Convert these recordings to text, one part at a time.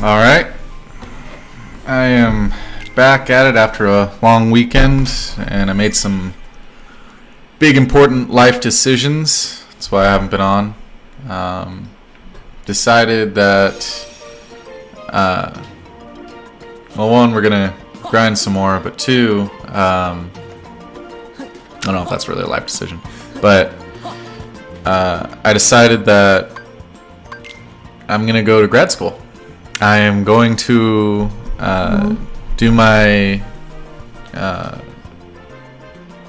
Alright, I am back at it after a long weekend, and I made some big important life decisions. That's why I haven't been on. Decided that, well, one, we're going to grind some more, but two, I don't know if that's really a life decision, but I decided that I'm going to go to grad school. I am going to do my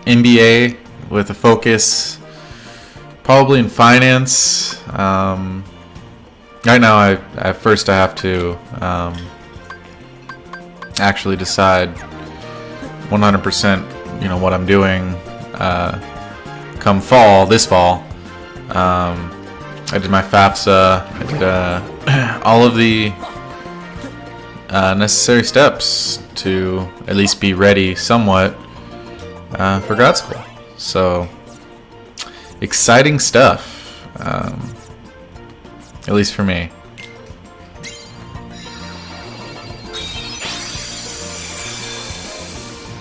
MBA with a focus probably in finance. Right now, I have to actually decide 100%, what I'm doing come this fall. I did my FAFSA. I did all of the necessary steps to at least be ready somewhat for grad school. So, exciting stuff, at least for me.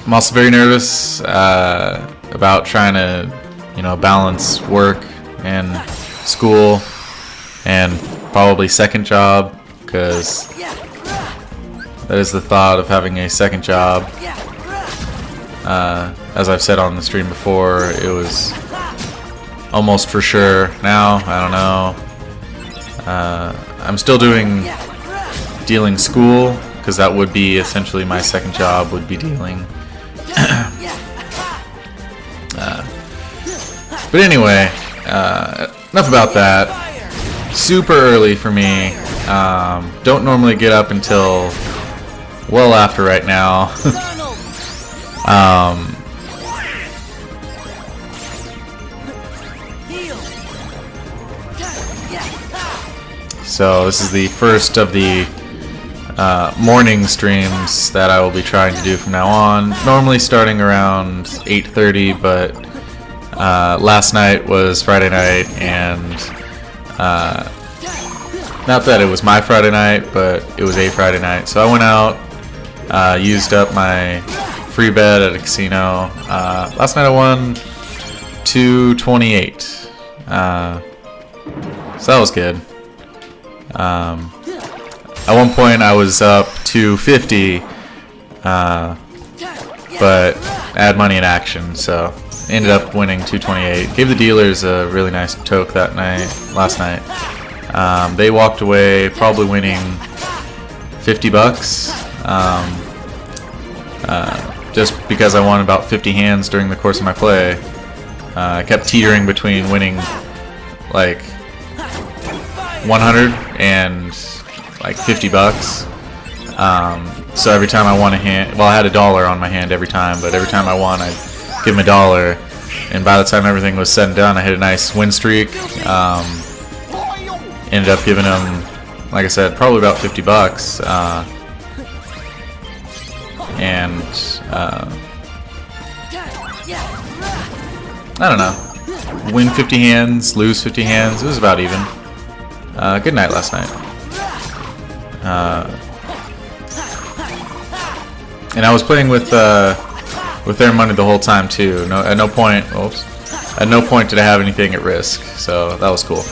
I'm also very nervous about trying to, balance work and school and probably second job, because that is the thought of having a second job. As I've said on the stream before, it was almost for sure. Now, I don't know. I'm still doing dealing school, because that would be essentially my second job, would be dealing. But anyway, enough about that. Super early for me. Don't normally get up until well after right now. So this is the first of the morning streams that I will be trying to do from now on. Normally starting around 8:30, but last night was Friday night, and not that it was my Friday night, but it was a Friday night. So I went out, used up my free bet at a casino. Last night I won $228. So that was good. At one point I was up $250, but I had money in action, so ended up winning $228. Gave the dealers a really nice toke last night. They walked away probably winning $50. Just because I won about 50 hands during the course of my play. I kept teetering between winning like 100 and like $50. So every time I won a hand, well, I had $1 on my hand every time, but every time I won, I'd give him $1. And by the time everything was said and done, I hit a nice win streak. Ended up giving him, like I said, probably about $50. I don't know. Win 50 hands, lose 50 hands. It was about even. Good night last night. And I was playing with their money the whole time too. At no point did I have anything at risk. So that was cool.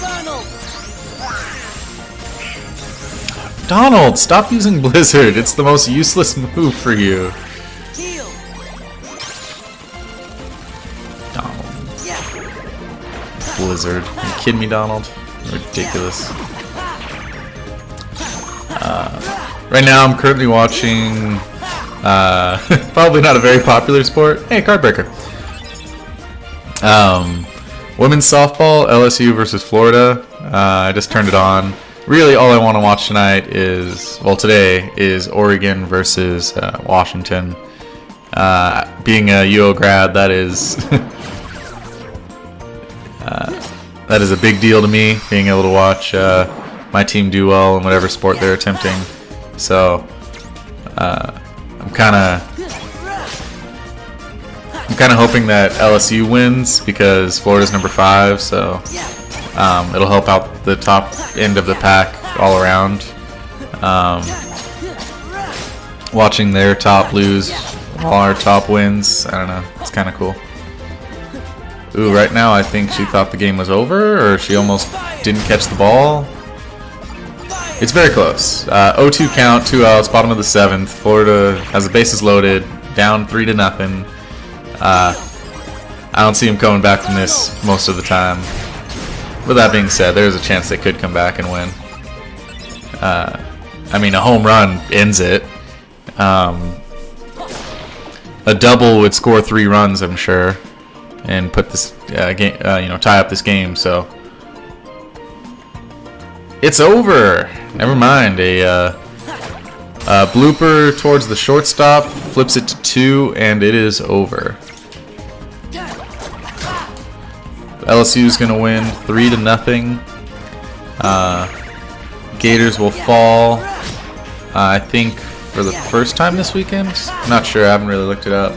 Donald, stop using Blizzard. It's the most useless move for you. Donald. Blizzard. Are you kidding me, Donald? Ridiculous. Right now I'm currently watching probably not a very popular sport. Hey, card breaker. Women's softball, LSU versus Florida. I just turned it on. Really, all I want to watch today is Oregon versus Washington. Being a UO grad, that is that is a big deal to me, being able to watch my team do well in whatever sport they're attempting. So I'm kind of hoping that LSU wins, because Florida's number 5, so it'll help out the top end of the pack all around. Watching their top lose while our top wins, I don't know, it's kind of cool. Ooh, right now I think she thought the game was over, or she almost didn't catch the ball. It's very close. 0-2 count, 2 outs, bottom of the 7th. Florida has the bases loaded, down 3-0. I don't see them coming back from this most of the time. With that being said, there's a chance they could come back and win. I mean, a home run ends it. A double would score 3 runs, I'm sure, and put this game, tie up this game. So it's over. Never mind. A blooper towards the shortstop flips it to 2, and it is over. LSU's gonna win 3-0. Gators will fall. I think for the first time this weekend. I'm not sure. I haven't really looked it up.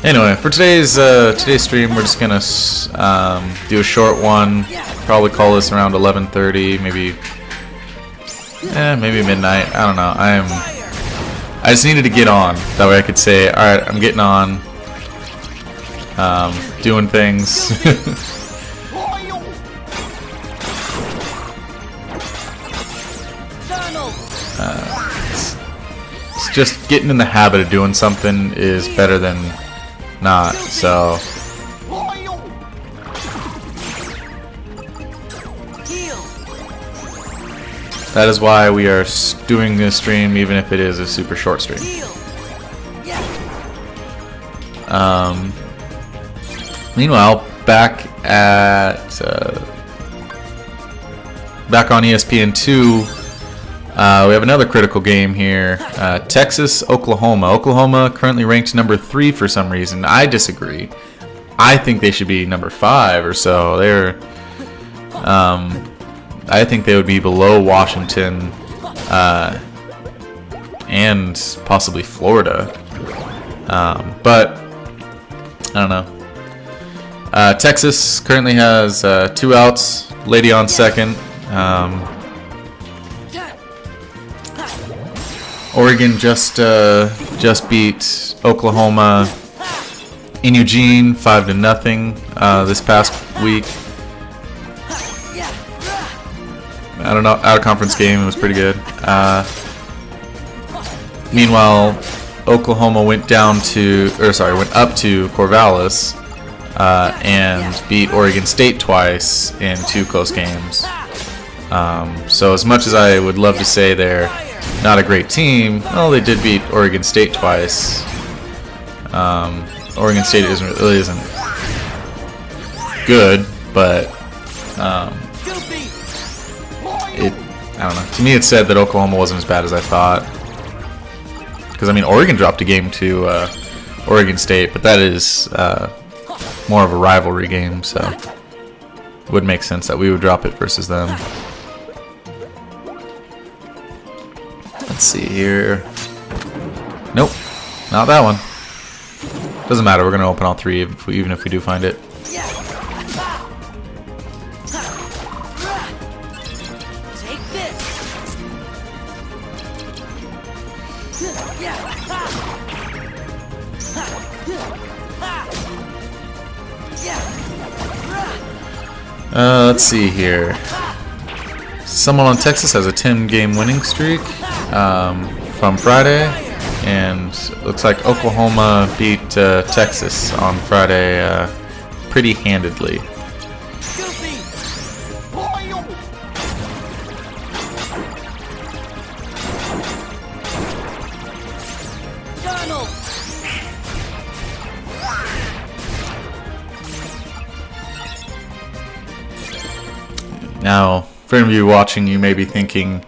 Anyway, for today's stream, we're just gonna do a short one. Probably call this around 11:30, maybe midnight. I don't know. I just needed to get on. That way I could say, all right, I'm getting on, doing things. It's just getting in the habit of doing something is better than not. So that is why we are doing this stream, even if it is a super short stream. Meanwhile, back on ESPN2, we have another critical game here. Texas, Oklahoma. Oklahoma currently ranked number 3 for some reason. I disagree. I think they should be number 5 or so. I think they would be below Washington and possibly Florida. But I don't know. Texas currently has 2 outs. Lady on second. Oregon just beat Oklahoma in Eugene 5-0 this past week. I don't know, out of conference game, it was pretty good. Meanwhile, Oklahoma went up to Corvallis and beat Oregon State twice in 2 close games. So as much as I would love to say they're not a great team, well, they did beat Oregon State twice. Oregon State really isn't good, but I don't know. To me, it said that Oklahoma wasn't as bad as I thought. Because, I mean, Oregon dropped a game to Oregon State, but that is more of a rivalry game, so it would make sense that we would drop it versus them. Let's see here. Nope, not that one. Doesn't matter, we're going to open all 3 even if we do find it. Let's see here. Someone on Texas has a 10-game winning streak from Friday, and looks like Oklahoma beat Texas on Friday pretty handedly. Now, for any of you watching, you may be thinking,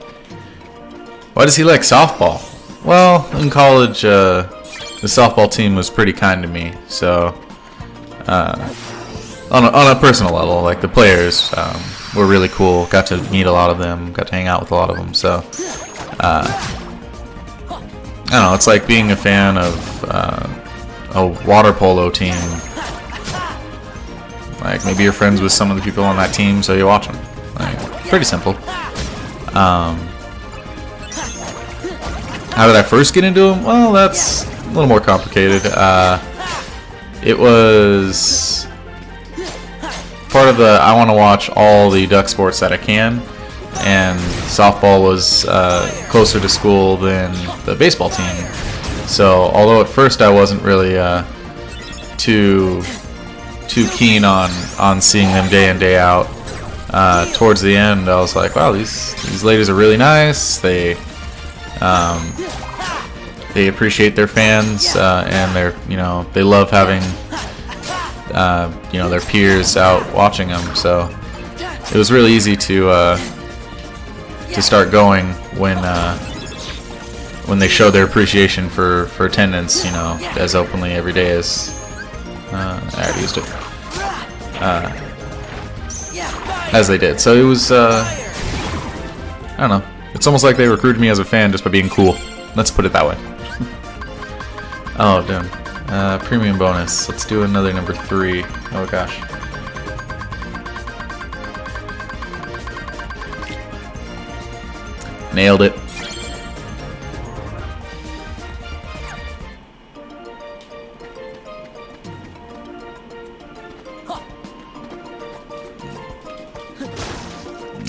why does he like softball? Well, in college, the softball team was pretty kind to me, so on a personal level, like the players were really cool. Got to meet a lot of them, got to hang out with a lot of them, so I don't know, it's like being a fan of a water polo team. Like, maybe you're friends with some of the people on that team, so you watch them. Like, pretty simple. Um, how did I first get into them? Well, that's a little more complicated. It was part of the I want to watch all the duck sports that I can, and softball was closer to school than the baseball team. So although at first I wasn't really too keen on seeing them day in day out, towards the end I was like, wow, these ladies are really nice. They appreciate their fans, and they love having their peers out watching them. So it was really easy to start going when they show their appreciation for attendance, as openly every day as I already used it, as they did. So it was I don't know. It's almost like they recruited me as a fan just by being cool. Let's put it that way. Oh, damn. Premium bonus. Let's do another number 3. Oh, gosh. Nailed it.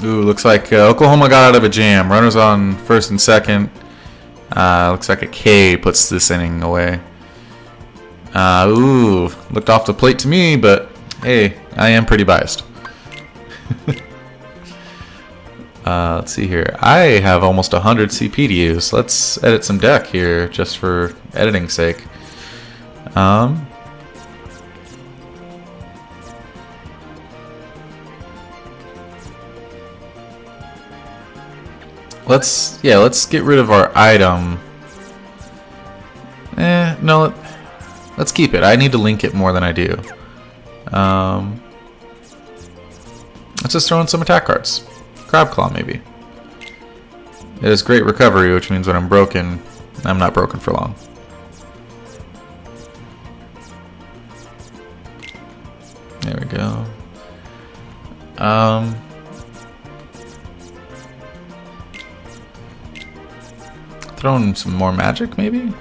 Ooh, looks like Oklahoma got out of a jam. Runners on first and second. Looks like a K puts this inning away. Ooh, looked off the plate to me, but hey, I am pretty biased. Let's see here. I have almost 100 CP to use. Let's edit some deck here, just for editing's sake. Let's get rid of our item. No, let's keep it. I need to link it more than I do. Let's just throw in some attack cards. Crab Claw, maybe. It has great recovery, which means when I'm broken, I'm not broken for long. There we go. Throw in some more magic, maybe?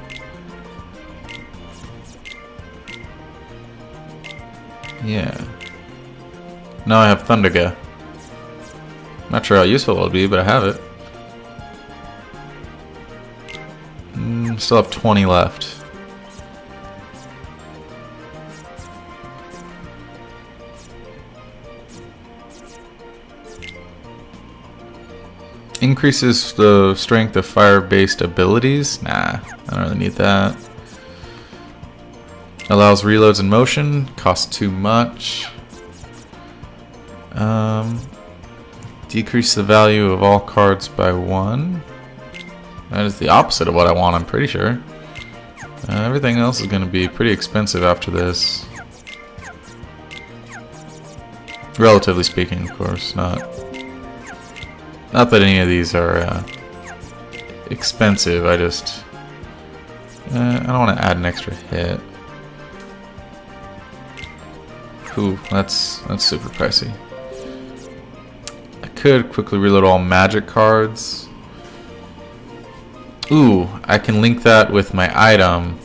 Yeah. Now I have Thunderga. Not sure how useful it'll be, but I have it. Still have 20 left. Increases the strength of fire-based abilities. Nah, I don't really need that. Allows reloads in motion. Costs too much. Decrease the value of all cards by 1. That is the opposite of what I want, I'm pretty sure. Everything else is going to be pretty expensive after this. Relatively speaking, of course. Not that any of these are expensive. I just I don't want to add an extra hit. Ooh, that's super pricey. I could quickly reload all magic cards. Ooh, I can link that with my item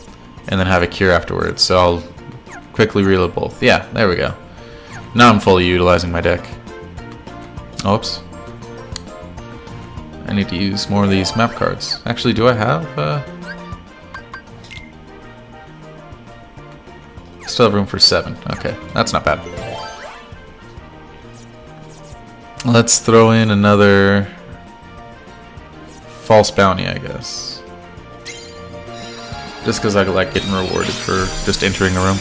and then have a cure afterwards. So I'll quickly reload both. Yeah, there we go. Now I'm fully utilizing my deck. Oops. I need to use more of these map cards. Actually, do I have... Still have room for 7. Okay, that's not bad. Let's throw in another false bounty, I guess. Just because I like getting rewarded for just entering a room.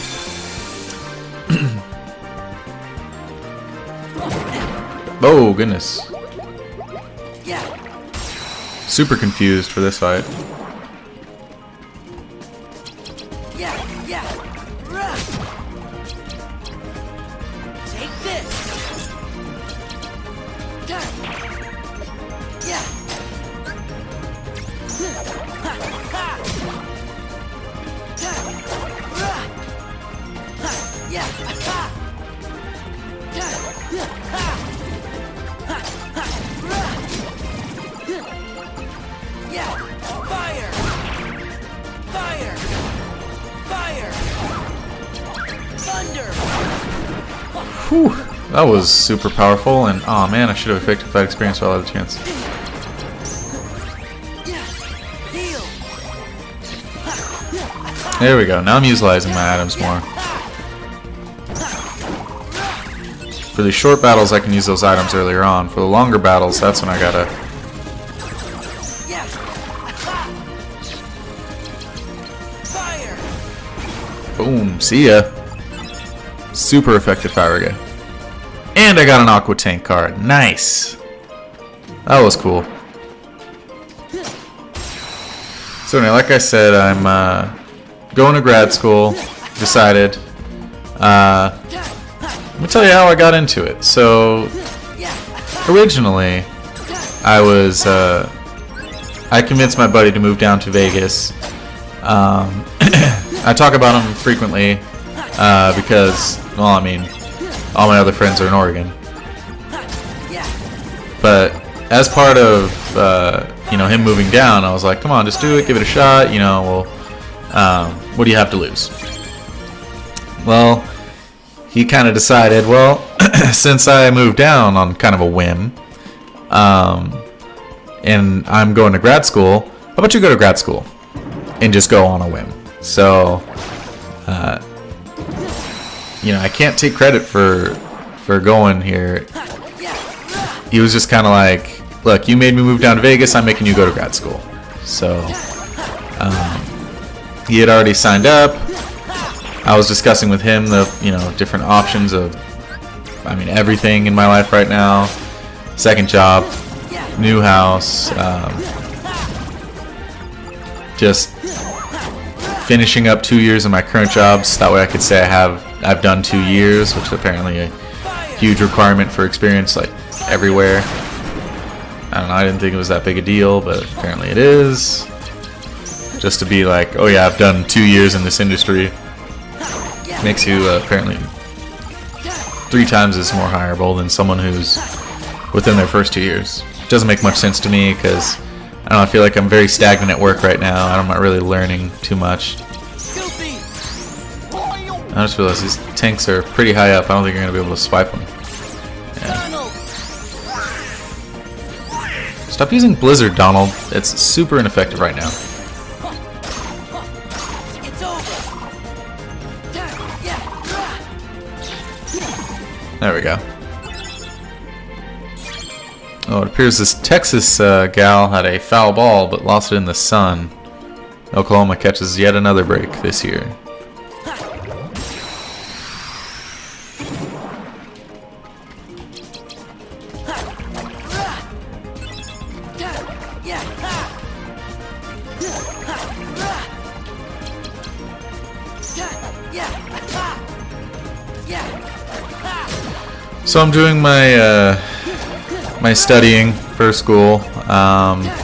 Oh, goodness. Super confused for this fight. Take this. Whew, that was super powerful, and oh man, I should have effective that experience while I had a chance. There we go. Now I'm utilizing my items more. For the short battles, I can use those items earlier on. For the longer battles, that's when I gotta... Boom. See ya. Super effective fire guy. And I got an Aqua Tank card. Nice. That was cool. So anyway, like I said, I'm going to grad school. Decided. Let me tell you how I got into it. So originally, I convinced my buddy to move down to Vegas. I talk about him frequently because, well, I mean, all my other friends are in Oregon. But as part of him moving down, I was like, come on, just do it, give it a shot. What do you have to lose? Well, he kind of decided, well, since I moved down on kind of a whim, and I'm going to grad school, how about you go to grad school and just go on a whim? So, I can't take credit for going here. He was just kind of like, look, you made me move down to Vegas, I'm making you go to grad school. So, he had already signed up. I was discussing with him the, different options of, everything in my life right now. Second job, new house, just finishing up 2 years in my current jobs. That way I could say I've done 2 years, which is apparently a huge requirement for experience, like everywhere. I don't know, I didn't think it was that big a deal, but apparently it is. Just to be like, oh yeah, I've done 2 years in this industry, makes you apparently 3 times as more hireable than someone who's within their first 2 years. Doesn't make much sense to me because I don't know, I feel like I'm very stagnant at work right now. I'm not really learning too much. I just realized these tanks are pretty high up. I don't think you're going to be able to swipe them. Yeah. Stop using Blizzard, Donald. It's super ineffective right now. There we go. Oh, it appears this Texas gal had a foul ball but lost it in the sun. Oklahoma catches yet another break this year. So I'm doing my my studying for school.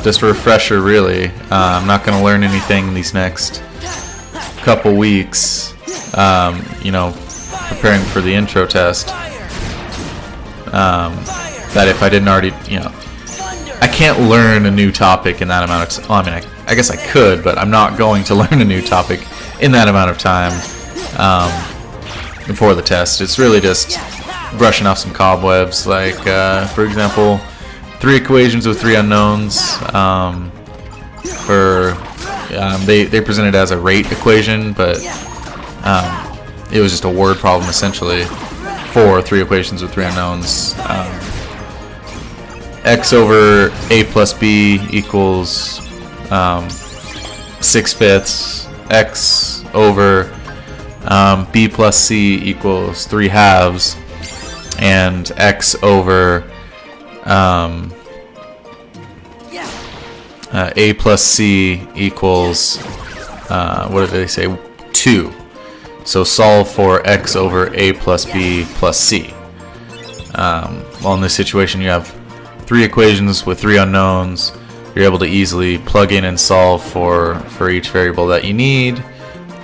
Just a refresher, really. I'm not going to learn anything in these next couple weeks. Preparing for the intro test. That if I didn't already, I can't learn a new topic in that amount of. I guess I could, but I'm not going to learn a new topic in that amount of time before the test. It's really just brushing off some cobwebs, like for example, 3 equations with 3 unknowns. They presented it as a rate equation, but it was just a word problem essentially for 3 equations with 3 unknowns. X over a plus b equals 6/5. X over b plus c equals 3/2. And x over a plus c equals, what did they say, 2. So solve for x over a plus b plus c. Well, in this situation you have 3 equations with 3 unknowns. You're able to easily plug in and solve for each variable that you need.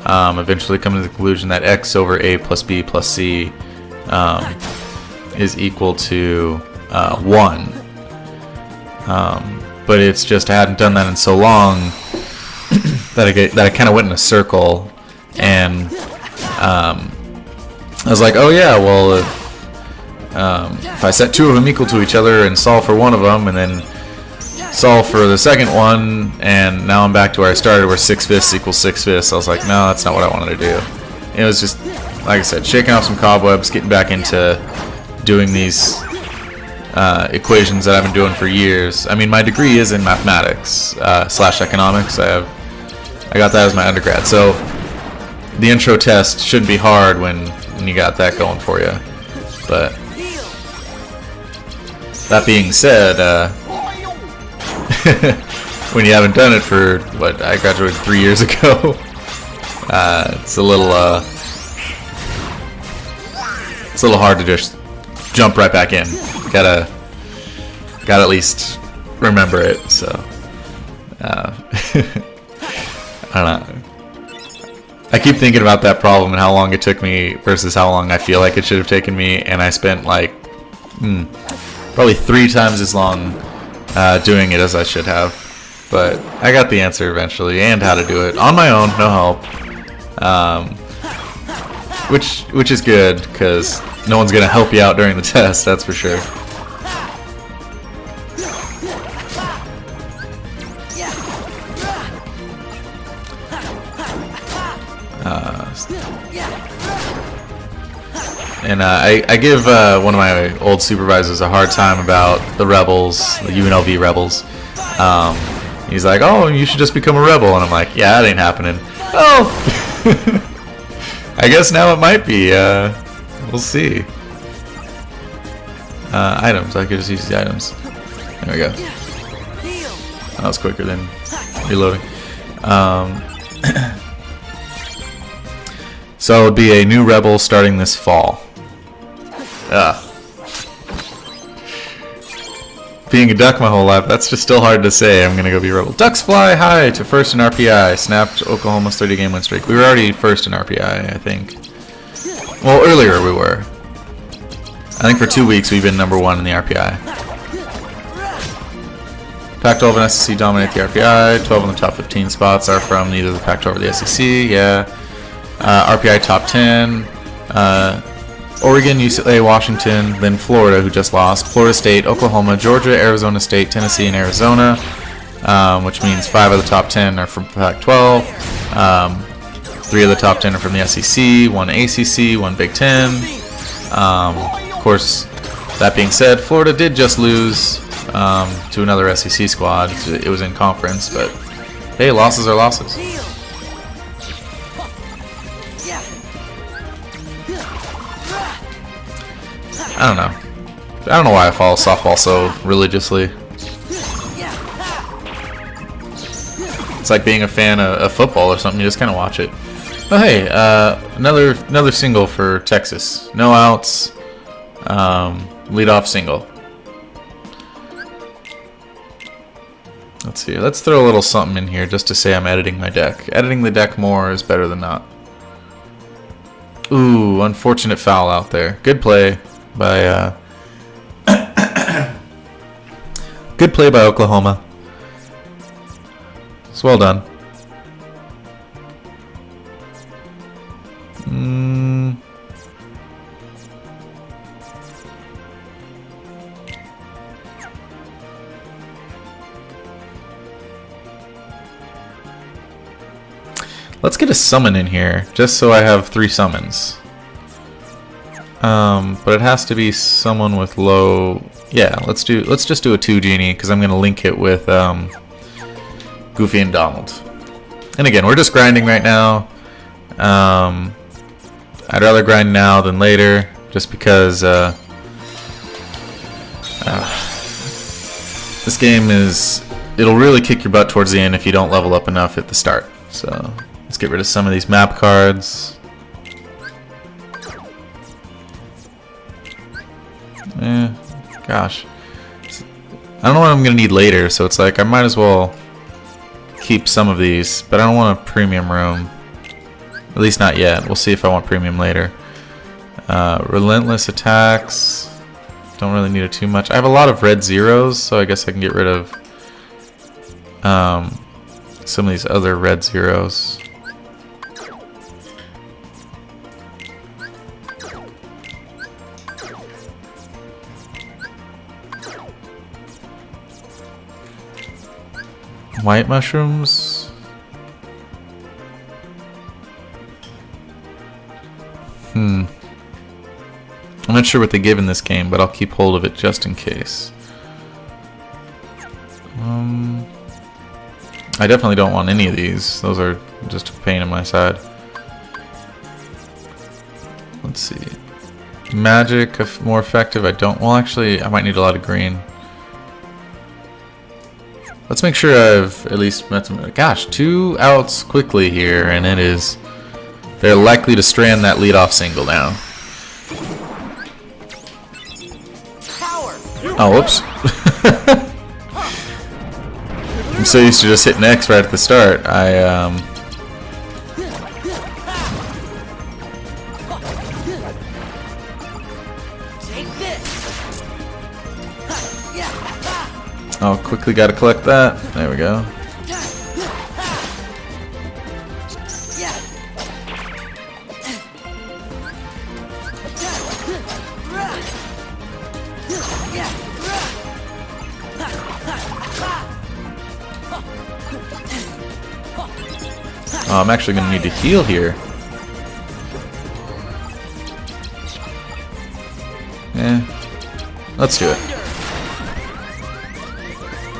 Eventually come to the conclusion that x over a plus b plus c is equal to 1. But it's just I hadn't done that in so long that I kind of went in a circle, and I was like, oh yeah, well if I set 2 of them equal to each other and solve for one of them, and then solve for the second one, and now I'm back to where I started, where 6/5 equals 6/5. I was like, no, that's not what I wanted to do. It was just, like I said, shaking off some cobwebs, getting back into doing these equations that I've been doing for years. I mean, my degree is in mathematics / economics. I got that as my undergrad, so the intro test shouldn't be hard when you got that going for you. But that being said, when you haven't done it for what, I graduated 3 years ago, it's a little hard to just jump right back in. Gotta at least remember it. So I don't know. I keep thinking about that problem and how long it took me versus how long I feel like it should have taken me, and I spent like probably 3 times as long doing it as I should have. But I got the answer eventually, and how to do it on my own, no help. Which is good, because no one's gonna help you out during the test, that's for sure. And I give one of my old supervisors a hard time about the rebels, the UNLV rebels. He's like, oh, you should just become a rebel. And I'm like, yeah, that ain't happening. Oh! I guess now it might be. We'll see. Items. I could just use the items. There we go. That was quicker than reloading. So it would be a new rebel starting this fall. Being a duck my whole life, that's just still hard to say. I'm gonna go be a rebel. Ducks fly high to first in RPI. Snapped Oklahoma's 30-game win streak. We were already first in RPI, I think. Well, earlier we were. I think for 2 weeks we've been #1 in the RPI. Pac-12 and SEC dominate the RPI. 12 in the top 15 spots are from either the Pac-12 or the SEC. Yeah. RPI top 10. Oregon, UCLA, Washington, then Florida, who just lost. Florida State, Oklahoma, Georgia, Arizona State, Tennessee, and Arizona, which means 5 of the top 10 are from Pac-12. 3 of the top 10 are from the SEC, 1 ACC, 1 Big Ten. Of course, that being said, Florida did just lose to another SEC squad. It was in conference, but hey, losses are losses. I don't know. I don't know why I follow softball so religiously. It's like being a fan of football or something. You just kind of watch it. Oh hey, another single for Texas. No outs. Leadoff single. Let's see. Let's throw a little something in here just to say I'm editing my deck. Editing the deck more is better than not. Ooh, unfortunate foul out there. Good play by good play by Oklahoma. It's well done. Let's get a summon in here, just so I have 3 summons. But it has to be someone with low. Yeah, let's just do a 2 genie, because I'm gonna link it with Goofy and Donald. And again, we're just grinding right now. I'd rather grind now than later, just because this game it'll really kick your butt towards the end if you don't level up enough at the start. So let's get rid of some of these map cards. Gosh. I don't know what I'm going to need later, so it's like I might as well keep some of these, but I don't want a premium room. At least not yet. We'll see if I want premium later. Relentless attacks. Don't really need it too much. I have a lot of red zeros, so I guess I can get rid of some of these other red zeros. White mushrooms? I'm not sure what they give in this game, but I'll keep hold of it just in case. I definitely don't want any of these. Those are just a pain in my side. Let's see. Magic, more effective. I don't. Well, actually, I might need a lot of green. Let's make sure I've at least met some. Gosh, 2 outs quickly here, and it is. They're likely to strand that leadoff single down. Power. Oh, whoops. I'm so used to just hitting X right at the start. Take this. Oh, quickly gotta collect that. There we go. Oh, I'm actually gonna need to heal here. Yeah, let's do it.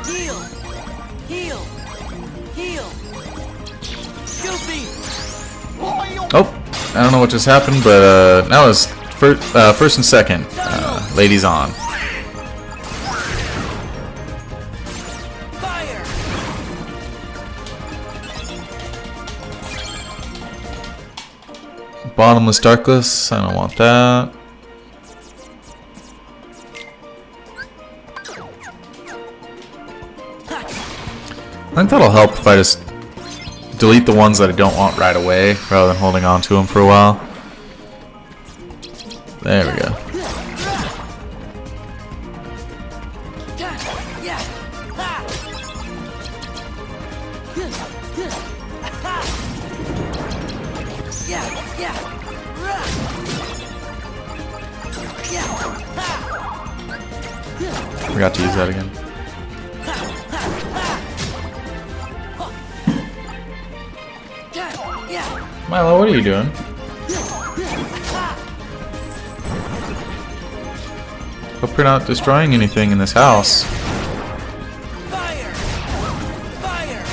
Heal. Heal. Heal. Goofy. Oh, I don't know what just happened, but now it's first and second. Ladies on. Fire. Bottomless Darkless. I don't want that. I think that'll help if I just delete the ones that I don't want right away, rather than holding on to them for a while. There we go. Forgot to use that again. Milo, what are you doing? Hope you're not destroying anything in this house. Fire. Fire.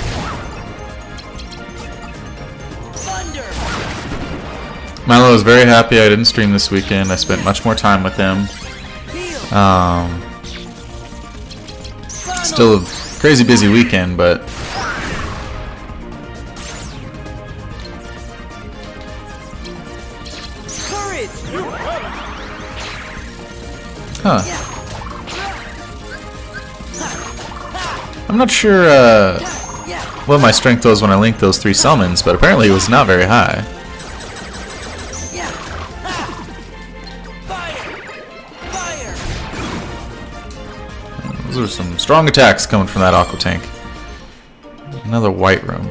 Thunder. Milo is very happy I didn't stream this weekend. I spent much more time with him. Heal. Still a crazy busy weekend, but Courage. huh. I'm not sure what my strength was when I linked those 3 summons, but apparently it was not very high. Fire. Those are some strong attacks coming from that aqua tank. Another white room.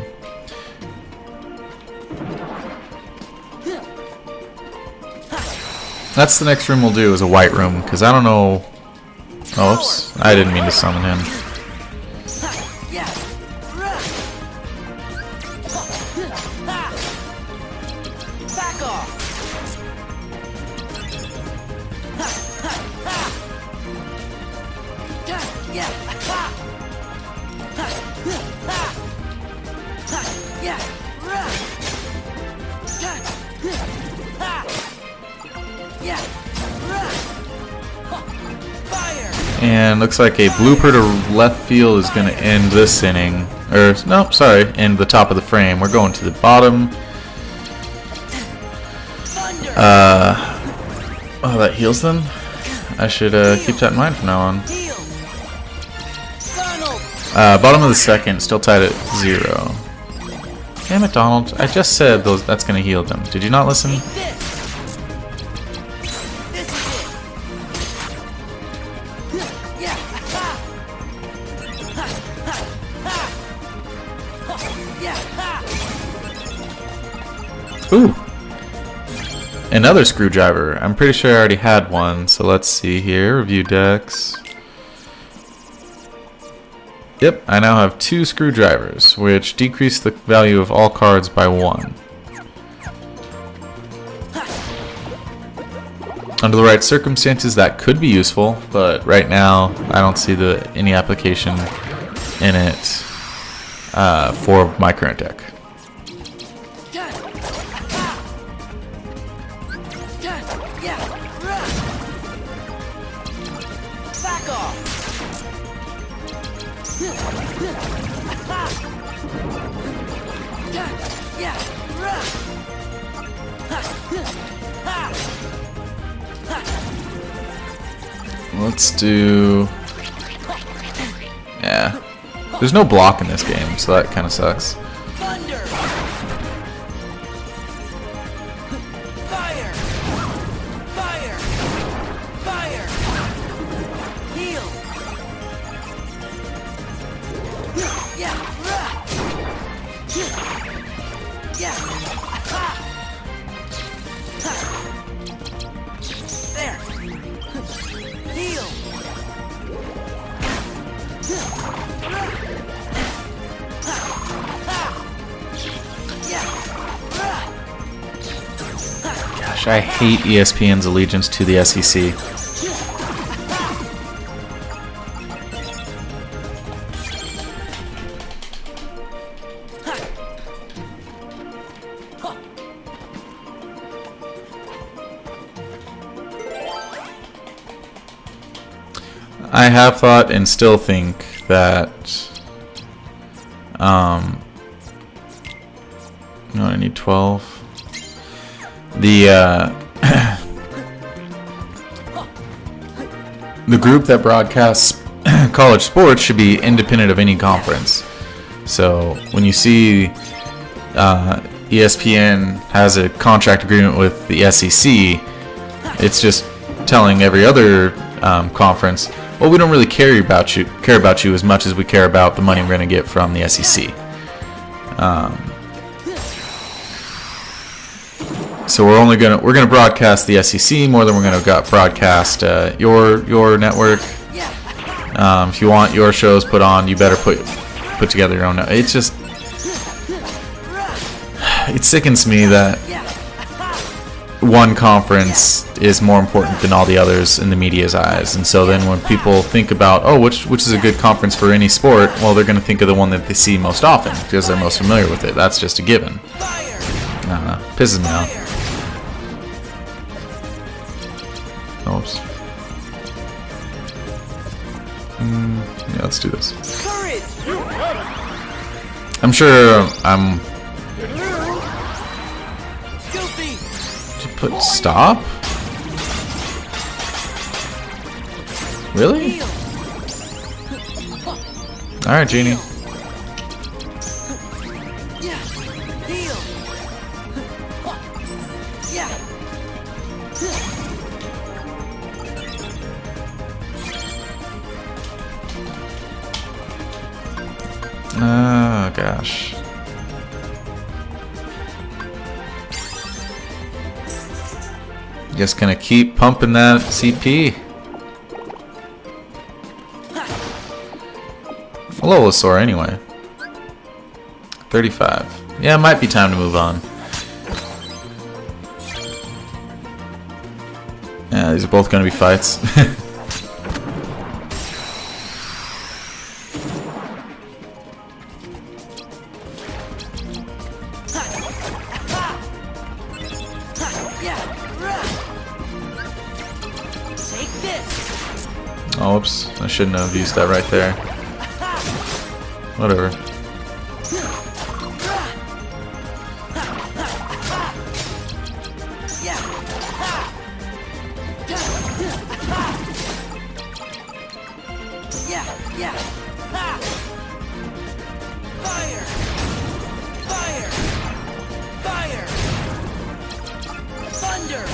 That's the next room we'll do, is a white room, because I don't know. Oh, oops. I didn't mean to summon him. Back off. Fire. And looks like a blooper to left field is going to end this inning. Or, nope, sorry, end the top of the frame. We're going to the bottom. Thunder. Oh, that heals them? I should keep that in mind from now on. Heal. Funnel. Bottom of the second, still tied at 0. Damn it, Donald. I just said that's going to heal them. Did you not listen? This. This is it. Yeah. Yeah. Ooh. Another screwdriver. I'm pretty sure I already had one, so let's see here. Review decks. Yep, I now have 2 screwdrivers, which decrease the value of all cards by 1. Under the right circumstances, that could be useful, but right now, I don't see any application in it for my current deck. Back off. Let's do... Yeah. There's no block in this game, so that kind of sucks. Thunder. Fire. Fire. Fire. Heal. Yeah. Yeah. There. Heal. Gosh, I hate ESPN's allegiance to the SEC. I have thought and still think that no, I need 12. The the group that broadcasts college sports should be independent of any conference. So when you see ESPN has a contract agreement with the SEC, it's just telling every other conference, well, we don't really care about you as much as we care about the money we're going to get from the SEC. So we're gonna broadcast the SEC more than we're gonna broadcast your network. If you want your shows put on, you better put together your own. It's just, it sickens me that one conference is more important than all the others in the media's eyes. And so then when people think about, oh, which is a good conference for any sport, well, they're going to think of the one that they see most often because they're most familiar with it. That's just a given. Pisses me off. Oops. Yeah, let's do this. I'm sure I'm... Did you put stop? Really? Alright, Genie. Oh, gosh. Just gonna keep pumping that CP. A little sore anyway. 35. Yeah, it might be time to move on. Yeah, these are both gonna be fights. Oh, oops. I shouldn't have used that right there. Whatever. Fire! Fire! Fire! Thunder!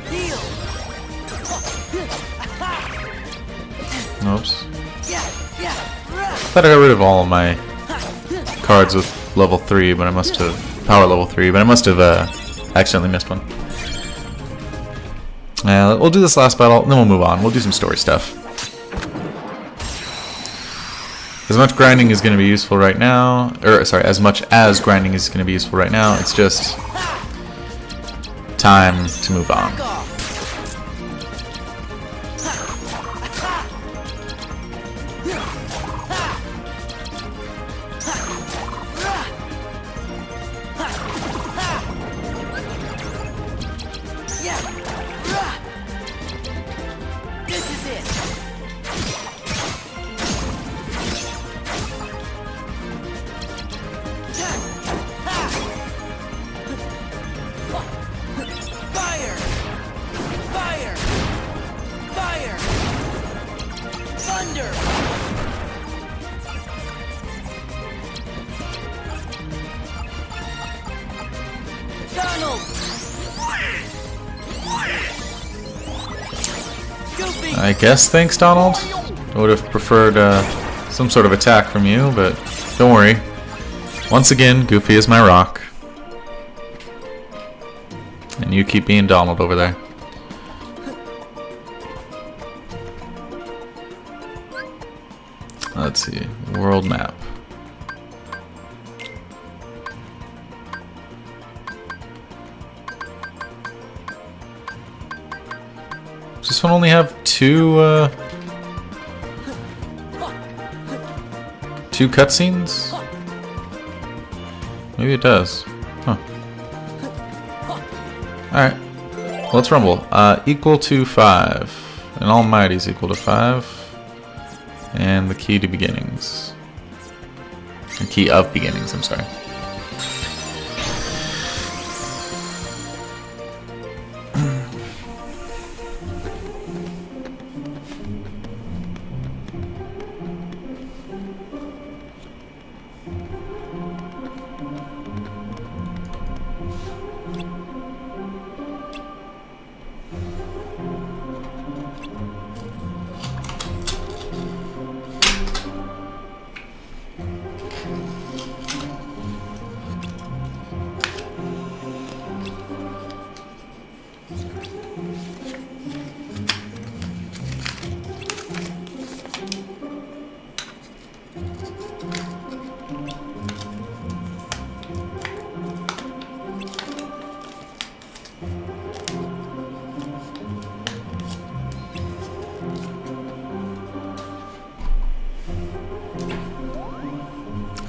Heal! Oops. Thought I got rid of all of my cards with level 3, but I must have... Power level 3, but I must have accidentally missed one. We'll do this last battle, and then we'll move on. We'll do some story stuff. As much grinding is going to be useful right now, or sorry, as much as grinding is going to be useful right now, it's just time to move on. This is it. Fire! Fire! Fire! Thunder! Donald! Goofy! I guess thanks, Donald. I would have preferred some sort of attack from you, but don't worry. Once again, Goofy is my rock. And you keep being Donald over there. Let's see. World map. Does this one only have two cutscenes? Maybe it does. Huh. Alright. Let's rumble. Equal to 5. And Almighty is equal to 5. And the key to beginnings. The key of beginnings, I'm sorry.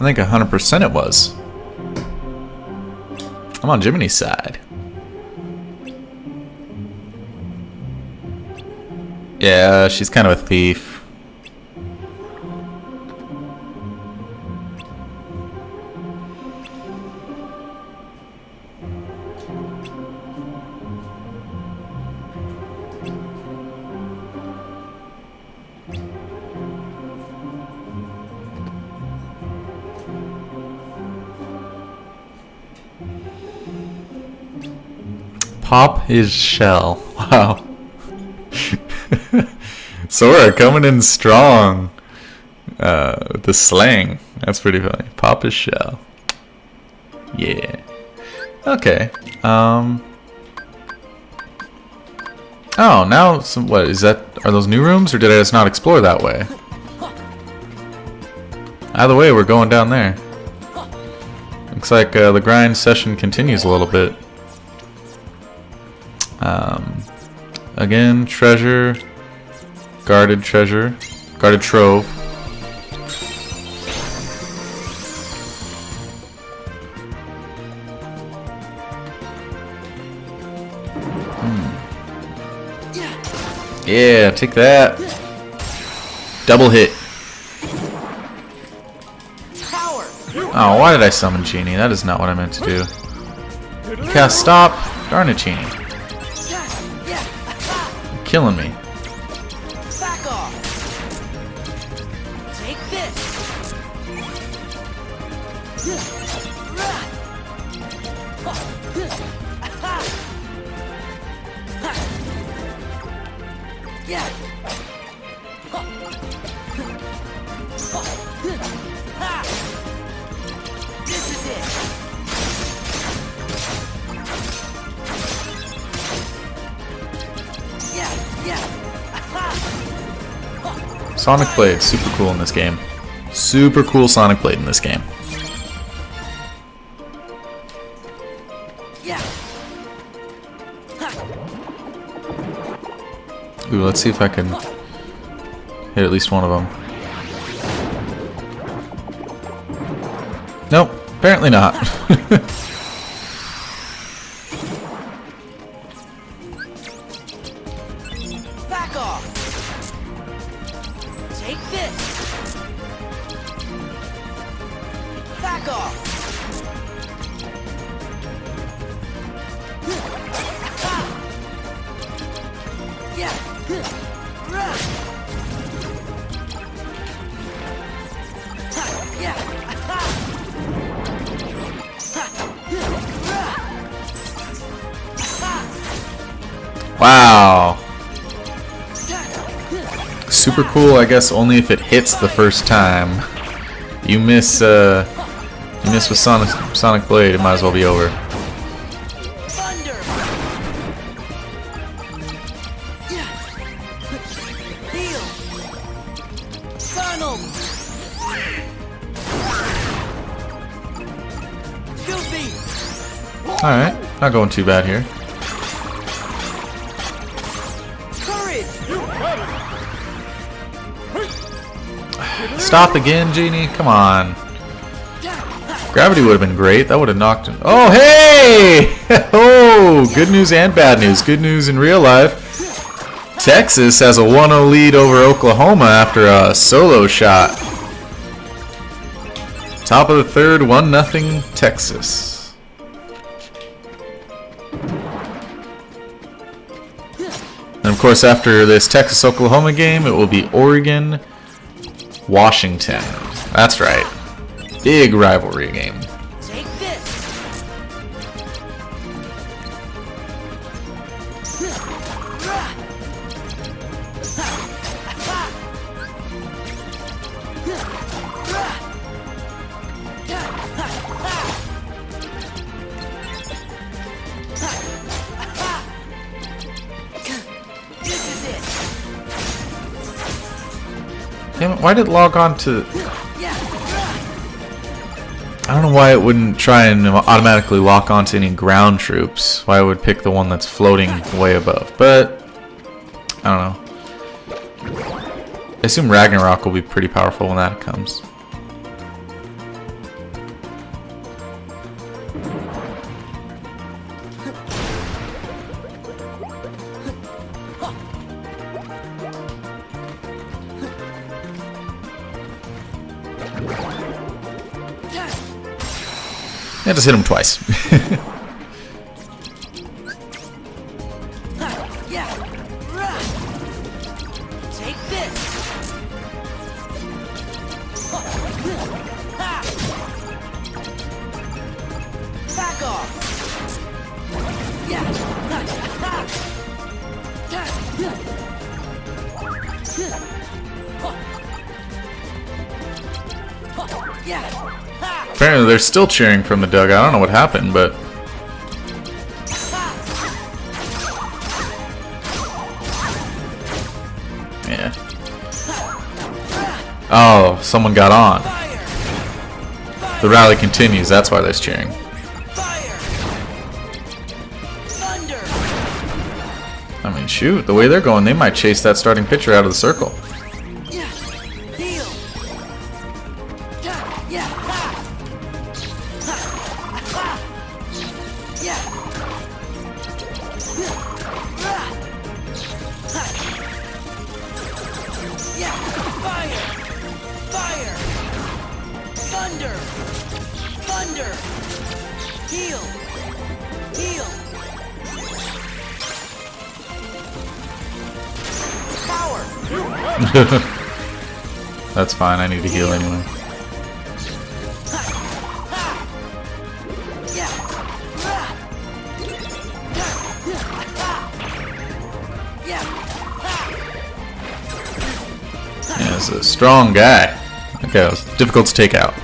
I think 100% it was. I'm on Jiminy's side. Yeah, she's kind of a thief. Pop his shell. Wow. Sora coming in strong. With the slang. That's pretty funny. Pop his shell. Yeah. Okay. Oh, now some. What is that? Are those new rooms, or did I just not explore that way? Either way, we're going down there. Looks like the grind session continues a little bit. Again, treasure, guarded trove. Yeah, take that. Double hit. Power! Oh, why did I summon Genie? That is not what I meant to do. Cast stop. Darn it, Genie. You're killing me. Back off! Take this! Yeah! This is it! Sonic Blade, super cool in this game. Super cool Sonic Blade in this game. Yeah. Ooh, let's see if I can hit at least one of them. Nope, apparently not. Back off. Take this. Back off. Yeah. Yeah. Wow. Super cool, I guess, only if it hits the first time. You miss with Sonic Blade, it might as well be over. Thunder. Yeah. Heal. Funnel. Goofy. Alright, not going too bad here. Courage. Stop again, Genie? Come on. Gravity would have been great. That would have knocked him. Oh, hey! Oh, good news and bad news. Good news in real life. Texas has a 1-0 lead over Oklahoma after a solo shot. Top of the third, 1-0 Texas. And of course, after this Texas-Oklahoma game, it will be Oregon-Washington. That's right. Big rivalry game. Take this. This is it. Damn it, why did it log on to... Yeah. I don't know why it wouldn't try and automatically lock onto any ground troops. Why it would pick the one that's floating way above. But, I don't know. I assume Ragnarok will be pretty powerful when that comes. Yeah, just hit him twice. Yeah. Take this. Back off. Yeah. Yeah. Apparently they're still cheering from the dugout. I don't know what happened, but... yeah. Oh, someone got on. The rally continues, that's why they're cheering. Fire. Thunder. I mean, shoot, the way they're going, they might chase that starting pitcher out of the circle. Yeah. Heal. Yeah. Ha. Yeah. Yeah. Fire. Fire. Thunder. Thunder. Heal. Heal. Power. That's fine, I need to heal anyway. Yeah. Yeah. Yeah, it's a strong guy. Okay, it was difficult to take out.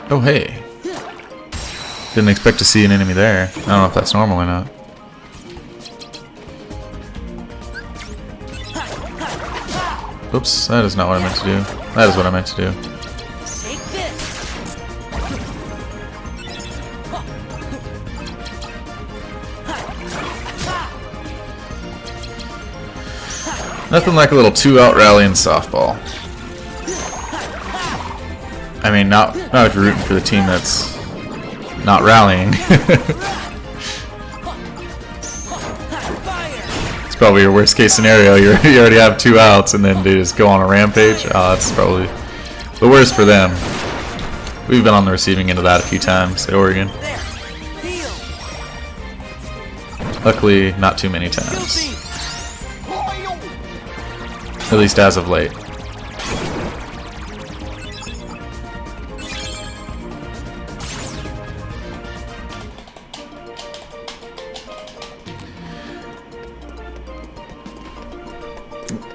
Oh, hey. Didn't expect to see an enemy there. I don't know if that's normal or not. Oops, that is not what I meant to do. That is what I meant to do. Take this. Nothing like a little 2-out rally in softball. I mean, not if you're rooting for the team that's not rallying. It's probably your worst case scenario. You already have 2 outs and then they just go on a rampage. Oh, that's probably the worst for them. We've been on the receiving end of that a few times at Oregon. There. Heal. Luckily, not too many times. At least as of late.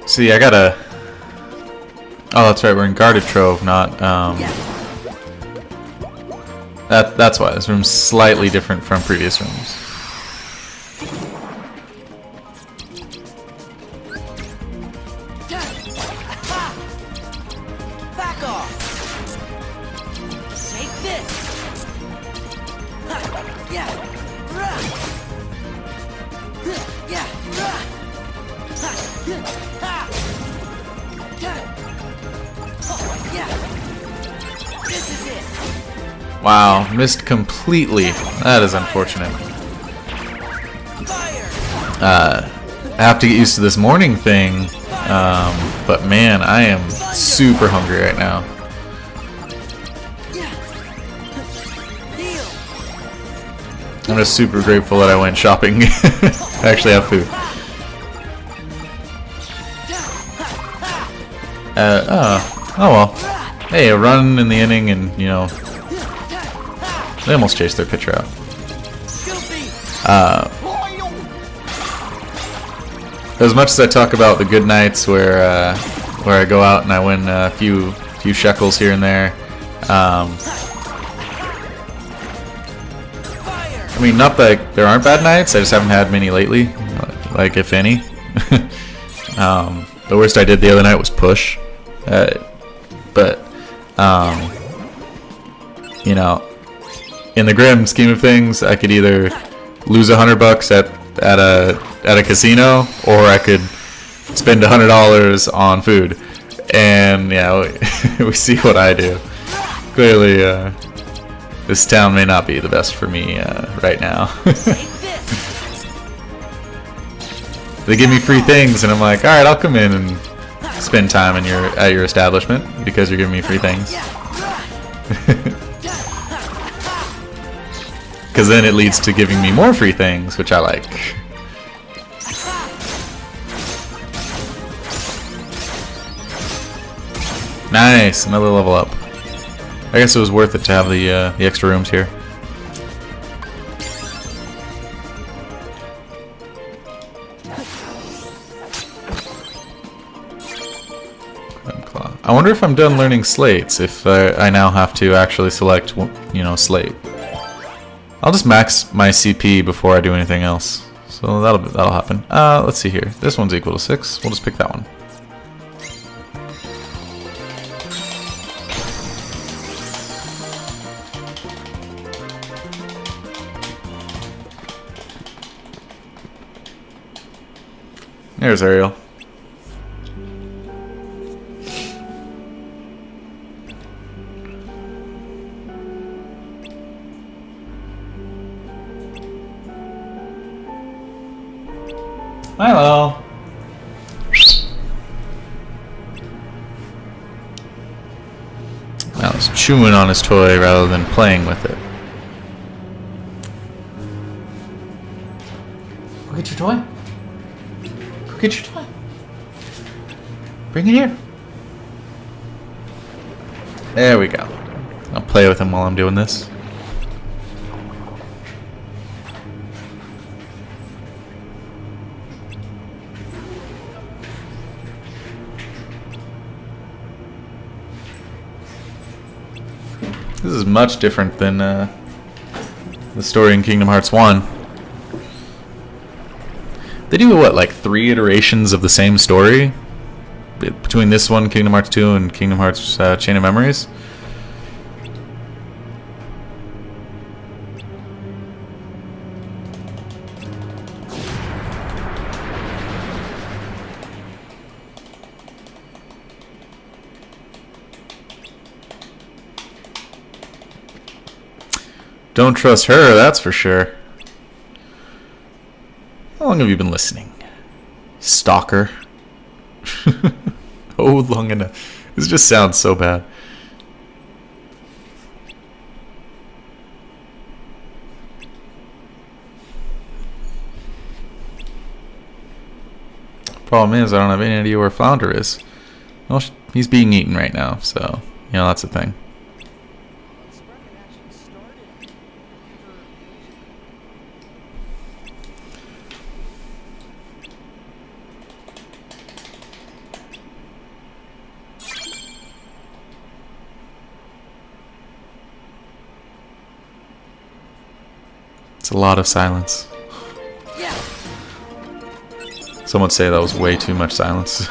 See, I gotta... Oh, that's right, we're in guarded trove, not... That's why. This room's slightly different from previous rooms. Back off. Take this. Yeah. Yeah. This is it. Wow, missed completely. That is unfortunate. Fire. I have to get used to this morning thing, but man, I am super hungry right now. Heal. I'm just super grateful that I went shopping. I actually have food. Oh well. Hey, a run in the inning and, you know, they almost chased their pitcher out. As much as I talk about the good nights where I go out and I win a few shekels here and there, I mean, not that there aren't bad nights, I just haven't had many lately, like if any. The worst I did the other night was push, but you know, in the grim scheme of things, I could either lose $100 at a casino, or I could spend $100 on food. And yeah, we see what I do. Clearly, this town may not be the best for me right now. They give me free things, and I'm like, all right, I'll come in and spend time at your establishment because you're giving me free things. Because then it leads to giving me more free things, which I like. Nice, another level up. I guess it was worth it to have the extra rooms here. I wonder if I'm done learning slates, if I now have to actually select, you know, slate. I'll just max my CP before I do anything else. So that'll happen. Let's see here. This one's equal to 6. We'll just pick that one. There's Ariel. Hello. Now he's chewing on his toy rather than playing with it. Go get your toy. Go get your toy. Bring it here. There we go. I'll play with him while I'm doing this. This is much different than the story in Kingdom Hearts 1. They do, what, like 3 iterations of the same story? between this one, Kingdom Hearts 2, and Kingdom Hearts Chain of Memories. Don't trust her, that's for sure. How long have you been listening? Stalker. Oh, long enough. This just sounds so bad. Problem is, I don't have any idea where Flounder is. Well, he's being eaten right now, so, you know, that's the thing. It's a lot of silence. Some would say that was way too much silence.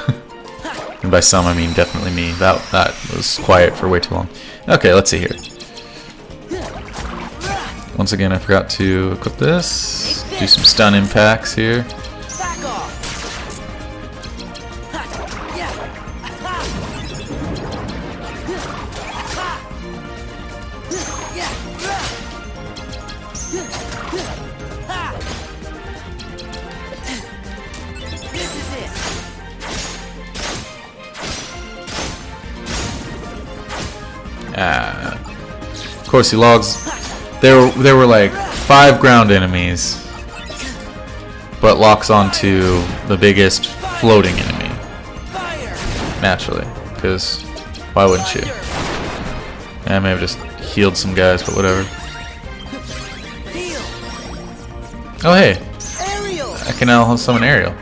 And by some, I mean definitely me. That was quiet for way too long. Okay, let's see here. Once again, I forgot to equip this. Do some stun impacts here. Of course, he logs. There were like 5 ground enemies, but locks onto the biggest floating enemy. Naturally, because why wouldn't you? I may have just healed some guys, but whatever. Oh hey, I can now summon Ariel.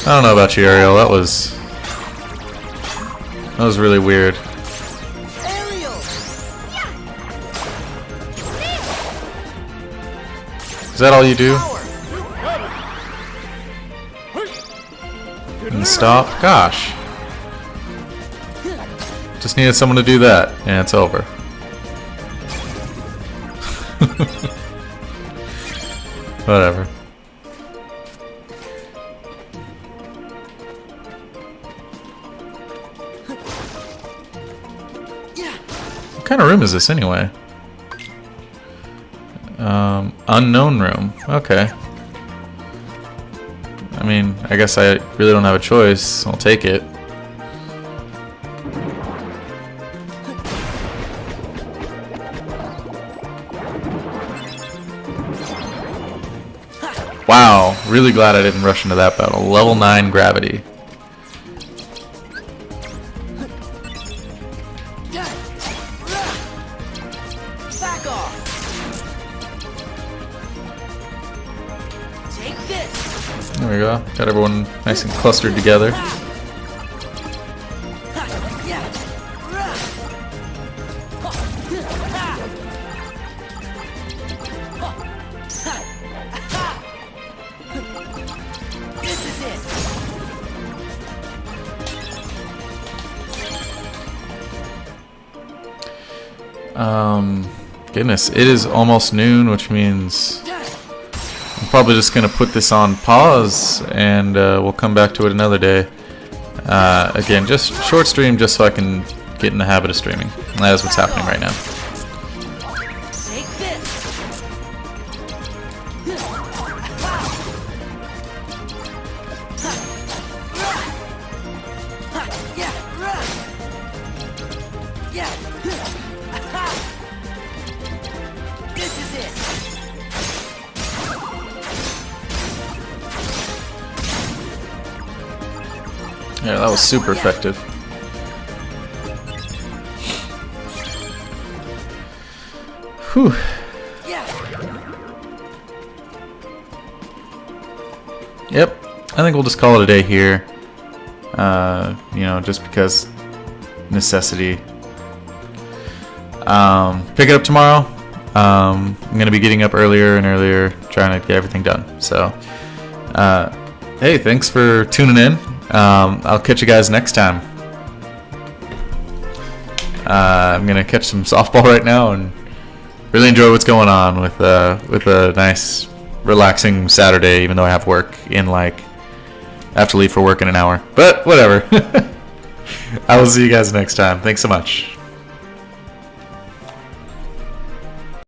I don't know about you, Ariel. That was really weird. Is that all you do? And stop? Gosh. Just needed someone to do that, and it's over. Whatever. What kind of room is this anyway? Unknown room. Okay. I mean, I guess I really don't have a choice. I'll take it. Wow, really glad I didn't rush into that battle. Level 9 gravity. There we go. Got everyone nice and clustered together. Goodness, it is almost noon, which means I'm probably just gonna put this on pause, and we'll come back to it another day. Again, just short stream, just so I can get in the habit of streaming. That is what's happening right now. Yeah, that was super effective. Whew. Yep, I think we'll just call it a day here. You know, just because necessity. Pick it up tomorrow. I'm gonna be getting up earlier and earlier, trying to get everything done. So, hey, thanks for tuning in. I'll catch you guys next time. I'm gonna catch some softball right now and really enjoy what's going on with a nice, relaxing Saturday. Even though I have work in I have to leave for work in an hour, but whatever. I will see you guys next time. Thanks so much.